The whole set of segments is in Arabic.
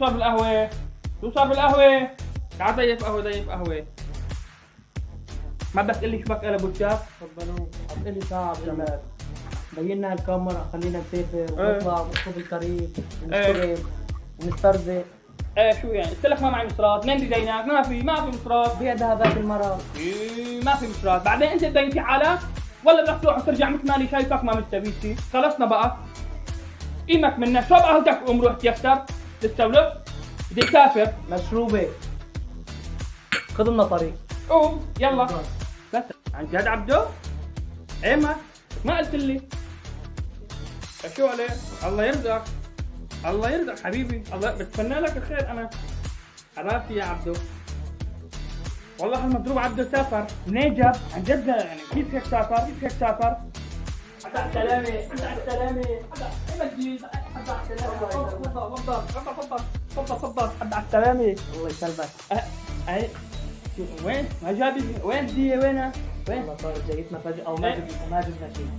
صار بالقهوة؟ شو صار بالقهوة؟ تعال ضيف قهوة ضيف قهوة. ما بدك تقول لي شو بك قلب وشك؟ تفضلوا. عم تقلي ساعة جمال. بينا الكاميرا خلينا نسافر ونطلع وناخذ الطريق ونشتغل ونسترزق. شو يعني؟ قلت لك ما معي مصرات، مين بديناك؟ ما في مصرات. بيع ذهبات المرأة. ما في مصرات، بعدين انت تدين في حالك ولا بدك تروح وترجع مثل مالي شايفك ما مستفيد شيء، خلصنا بقى. قيمك منك، شو قهوتك قوم روح تيفتر تستولف، بدي تسافر. مشروبة. خذ لنا طريق. قوم يلا. بس عن جد عبدو؟ ايه ما قلت لي. شو عليه؟ الله يرزقك. الله يرزقك حبيبي، الله بتمنى لك الخير انا. عرفتي يا عبدو؟ والله المضروب عبدو سافر، منين جاب؟ عن جد يعني كيف هيك سافر؟ حتى على السلامة، حتى على السلامة، حتى على السلامة. تفضل حتى على السلامة. الله يسلمك. وين؟ ما جابي وين هدية وينها؟ وين؟ والله صارت جايتنا فجأة وما جبنا شيء.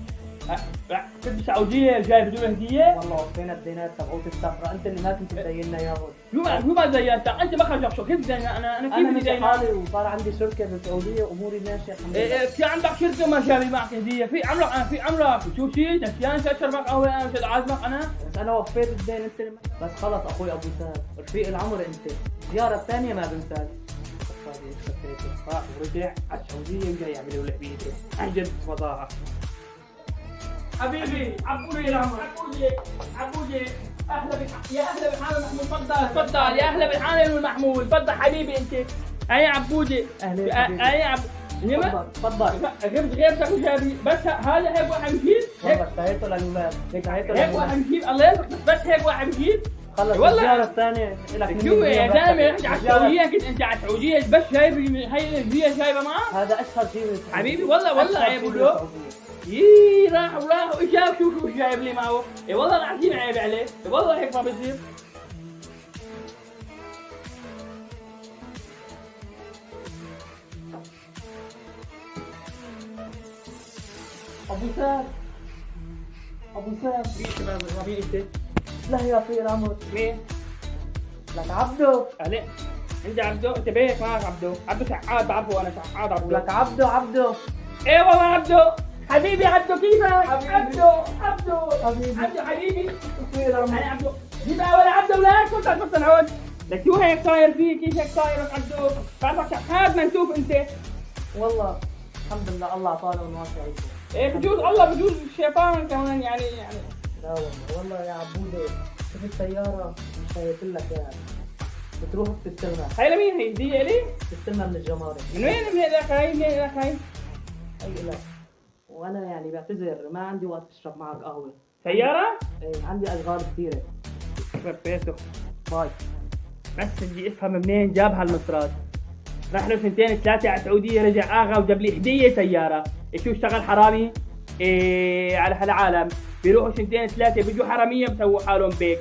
كنت سعودية جاي بدون هدية؟ والله وفينا الدينار تبعوت السفرة، أنت اللي ما كنت تديننا إياهم. شو ما زينتها؟ أنت ما خرجت شو كيف زينها؟ أنا كيف بدي زينها؟ حالي وصار عندي شركة بالسعودية وأموري ماشية الحمد لله. في عندك شركة ما جابي معك هدية، في عمرك شو شيء؟ نسيان شربك قهوة أنا مش عازمك أنا؟ بس أنا وفيت الدين أنت اللي بس خلص أخوي أبو سعد، رفيق العمر أنت، الزيارة الثانية ما بنساك. راح ورجع على السعودية وجاي يعمل له لعبيته، عن جد فظاعة. حبيبي عبودي يا عمر، عبودي يا اهلا بالحامل محمود، تفضل يا اهلا بالحامل والمحمول، تفضل حبيبي انت. اي عبودي اي تفضل غيرتك وجابي بس هذا هيك واحد بجيب والله اشتهيته للولاد هيك واحد بجيب الله يرزقك بس هيك واحد بجيب. خلص الزيارة الثانية لك. شو يا زلمه رحت على السعودية، كنت انت على السعودية بس جايب هي الهدية جايبة معك؟ هذا اشهر شيء حبيبي والله عيب له. راح وجاب شو جايب لي معه. اي والله العظيم عيب عليه، والله هيك ما بصير. ابو سعد مين انت؟ لا يا رفيق العمر. مين؟ لك عبدو. عليك عندي عبدو، انت بيك معك عبدو شحاد بعرفه انا، شحاد عبدو. لك عبدو. ايه والله عبدو حبيبي. عبدو كيفك؟ عبدو حبيبي. رفيق العمر. انا عبدو جيبها ولا عبدو ولا تفضل هون. لك شو هيك صاير فيك؟ كيف هيك صاير عبدو؟ بعرفك شحاد منتوف انت. والله الحمد لله الله اعطانا ونواسع عيشه. ايه بجوز الشيطان كمان يعني. لا والله يا عبودة شفت سيارة مش شايف لك اياها، بتروح بتستلمها. هاي لمين هي؟ هدية لي؟ بتستلمها من الجمارك. من وين هذاك هاي؟ هي لا. وانا يعني بعتذر ما عندي وقت اشرب معك قهوة. سيارة؟ ايه عندي اشغال كثيرة. بيته باي. بس بدي افهم منين جاب هالمصرات. راح له 2 3 على السعودية، رجع اغا وجاب لي هدية سيارة. شو اشتغل حرامي؟ على هالعالم بيروحوا 2 3 بيجوا حرامية بسووا حالهم بيك.